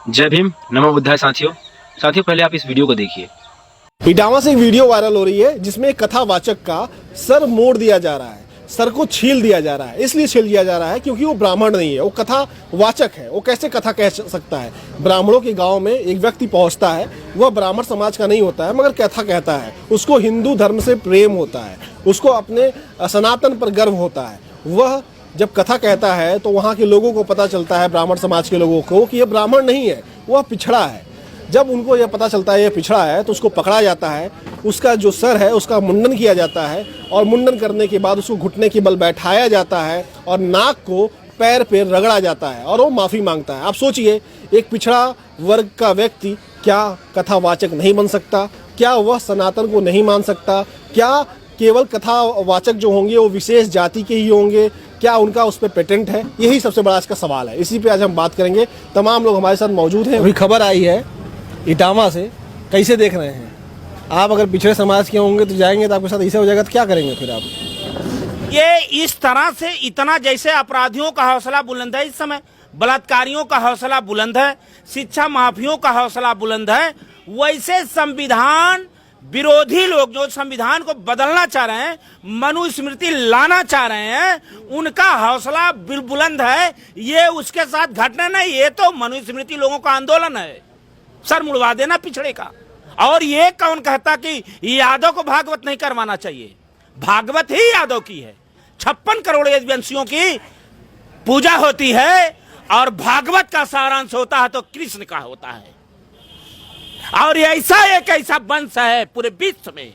जय भीम, नमो बुद्धाय। साथियों पहले आप इस वीडियो को देखिए। इटावा से एक वीडियो वायरल हो रही है जिसमें एक कथावाचक का सर मोड़ दिया जा रहा है, सर को छील दिया जा रहा है। इसलिए छील दिया जा रहा है क्योंकि वो ब्राह्मण नहीं है, वो कथावाचक है। वो कैसे कथा कह सकता है? ब्राह्मणों के गांव में एक व्यक्ति पहुंचता है, वह ब्राह्मण समाज का नहीं होता है मगर कथा कहता है। उसको हिंदू धर्म से प्रेम होता है, उसको अपने सनातन पर गर्व होता है। वह जब कथा कहता है तो वहाँ के लोगों को पता चलता है, ब्राह्मण समाज के लोगों को, कि यह ब्राह्मण नहीं है, वह पिछड़ा है। जब उनको यह पता चलता है यह पिछड़ा है तो उसको पकड़ा जाता है, उसका जो सर है उसका मुंडन किया जाता है और मुंडन करने के बाद उसको घुटने के बल बैठाया जाता है और नाक को पैर पे रगड़ा जाता है और वो माफ़ी मांगता है। आप सोचिए, एक पिछड़ा वर्ग का व्यक्ति क्या कथावाचक नहीं बन सकता? क्या वह सनातन को नहीं मान सकता? क्या केवल कथावाचक जो होंगे वो विशेष जाति के ही होंगे? क्या उनका उस पर पेटेंट है? यही सबसे बड़ा आज का सवाल है। इसी पे आज हम बात करेंगे। तमाम लोग हमारे साथ मौजूद हैं। अभी खबर आई है इटावा से, कैसे देख रहे हैं आप? अगर पिछड़े समाज के होंगे तो जाएंगे तो आपके साथ ऐसा हो जाएगा तो क्या करेंगे फिर आप? ये इस तरह से इतना, जैसे अपराधियों का हौसला बुलंद है इस समय, बलात्कारियों का हौसला बुलंद है, शिक्षा माफियों का हौसला बुलंद है, वैसे संविधान विरोधी लोग जो संविधान को बदलना चाह रहे हैं, मनुस्मृति लाना चाह रहे हैं, उनका हौसला बुलंद है। ये उसके साथ घटना नहीं, ये तो मनुस्मृति लोगों का आंदोलन है। सर मुड़वा देना पिछड़े का। और ये कौन कहता कि यादव को भागवत नहीं करवाना चाहिए? भागवत ही यादव की है। 56 करोड़ यदुवंशियों की पूजा होती है और भागवत का सारांश होता है तो कृष्ण का होता है। और ऐसा एक ऐसा वंश है पूरे विश्व में,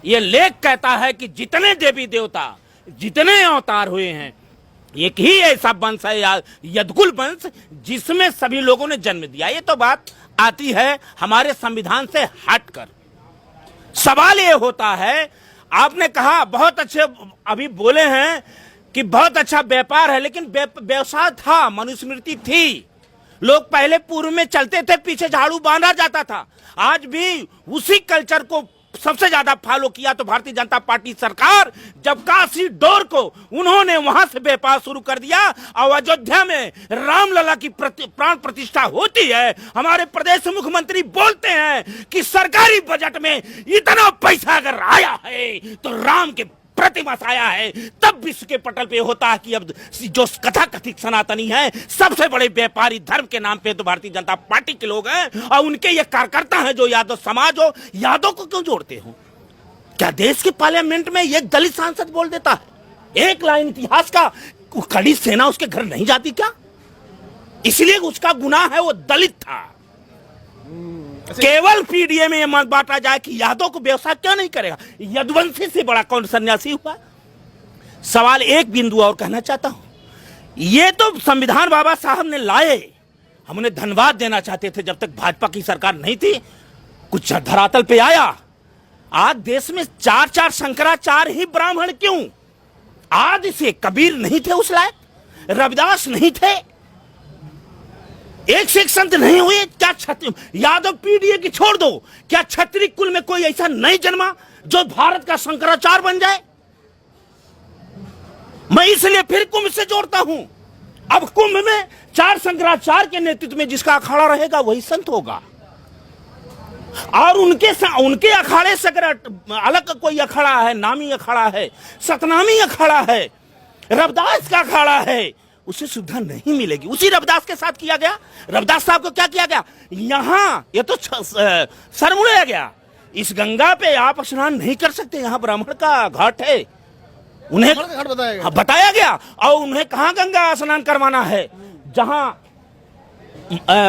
ये लेख कहता है कि जितने देवी देवता, जितने अवतार हुए हैं, एक ही ऐसा वंश है यदुकुल वंश, जिसमें सभी लोगों ने जन्म दिया। ये तो बात आती है हमारे संविधान से हटकर। सवाल ये होता है, आपने कहा बहुत अच्छे अभी बोले हैं कि बहुत अच्छा व्यापार है, लेकिन व्यवसाय था, मनुस्मृति थी, लोग पहले पूर्व में चलते थे, पीछे झाड़ू बांधा जाता था। आज भी उसी कल्चर को सबसे ज्यादा फॉलो किया तो भारतीय जनता पार्टी सरकार, जब काशी डोर को उन्होंने वहां से व्यापार शुरू कर दिया और अयोध्या में रामलला की प्राण प्रतिष्ठा होती है। हमारे प्रदेश मुख्यमंत्री बोलते हैं कि सरकारी बजट में इतना पैसा अगर आया है तो राम के प्रतिमा आया है, तब विश्व के पटल पे होता है कि अब जो कथा कथित सनातनी है, सबसे बड़े व्यापारी धर्म के नाम पे तो भारतीय जनता पार्टी के लोग हैं और उनके ये कार्यकर्ता हैं जो यादव समाज हो। यादव को क्यों जोड़ते हो? क्या देश के पार्लियामेंट में एक दलित सांसद बोल देता है एक लाइन इतिहास का, खड़ी सेना उसके घर नहीं जाती क्या? इसलिए उसका गुनाह है, वो दलित था। केवल पीडीए में यह मत बांटा जाए कि यादव को व्यवसाय क्यों नहीं करेगा? यदुवंशी से बड़ा कौन सन्यासी हुआ? सवाल एक बिंदु और कहना चाहता हूं, ये तो संविधान बाबा साहब ने लाए, हम उन्हें धन्यवाद देना चाहते थे जब तक भाजपा की सरकार नहीं थी, कुछ धरातल पे आया। आज देश में 4 शंकराचार्य ही ब्राह्मण क्यों? आदि से कबीर नहीं थे उस लायक, रविदास नहीं थे, एक से एक संत नहीं हुए क्या? यादव पीडीए की छोड़ दो, क्या क्षत्रिय कुल में कोई ऐसा नहीं जन्मा जो भारत का शंकराचार्य बन जाए? मैं इसलिए फिर कुंभ से जोड़ता हूं। अब कुंभ में 4 शंकराचार्य के नेतृत्व में जिसका अखाड़ा रहेगा वही संत होगा। और उनके अखाड़े से अगर अलग कोई अखाड़ा है, नामी अखाड़ा है, सतनामी अखाड़ा है, रविदास का अखाड़ा है, उसे सुविधा नहीं मिलेगी। उसी रविदास के साथ किया गया। रविदास साहब को क्या किया गया? यहाँ ये तो सर मुड़ाया गया। इस गंगा पे आप स्नान नहीं कर सकते, यहाँ ब्राह्मण का घाट है, उन्हें घाट बताया गया। और उन्हें कहाँ गंगा स्नान करवाना है? जहाँ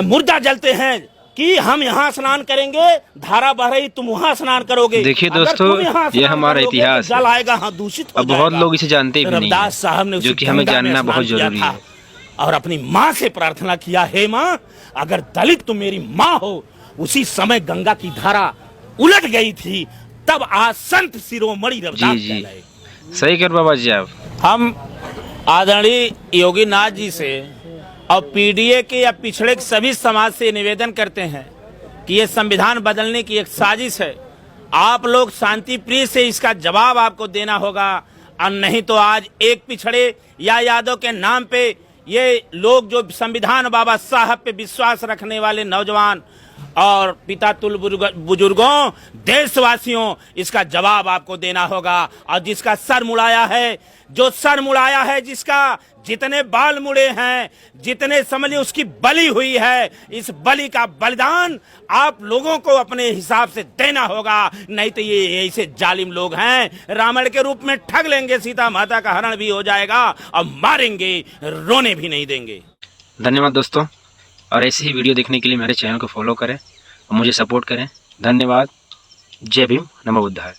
मुर्दा जलते हैं कि हम यहाँ स्नान करेंगे, धारा बह रही, तुम वहाँ स्नान करोगे। देखिए दोस्तों, ये हमारा इतिहास जल आएगा, हाँ दूषित हो जाएगा। बहुत लोग इसे जानते भी नहीं। रविदास साहब ने जो कि हमें जानना बहुत जरूरी है। और अपनी माँ से प्रार्थना किया, हे माँ, अगर दलित तुम मेरी माँ हो। उसी समय गंगा की धारा उलट गई थी, तब आज संत शिरोमणि रविदास कहलाए। सही कर बाबा जी आप। हम आदरणीय योगी नाथ जी से और पीडीए के या पिछड़े के सभी समाज से निवेदन करते हैं कि ये संविधान बदलने की एक साजिश है। आप लोग शांति प्रिय से इसका जवाब आपको देना होगा, और नहीं तो आज एक पिछड़े या यादव के नाम पे ये लोग जो संविधान बाबा साहब पे विश्वास रखने वाले नौजवान और पिता तुल बुजुर्गों, देशवासियों, इसका जवाब आपको देना होगा। और जिसका सर मुड़ाया है, जो सर मुड़ाया है, जिसका जितने बाल मुड़े हैं, जितने समझ उसकी बलि हुई है, इस बलि का बलिदान आप लोगों को अपने हिसाब से देना होगा। नहीं तो ये ऐसे जालिम लोग हैं, रावण के रूप में ठग लेंगे, सीता माता का हरण भी हो जाएगा और मारेंगे, रोने भी नहीं देंगे। धन्यवाद दोस्तों, और ऐसे ही वीडियो देखने के लिए मेरे चैनल को फॉलो करें और मुझे सपोर्ट करें। धन्यवाद। जय भीम, नमो बुद्धाय।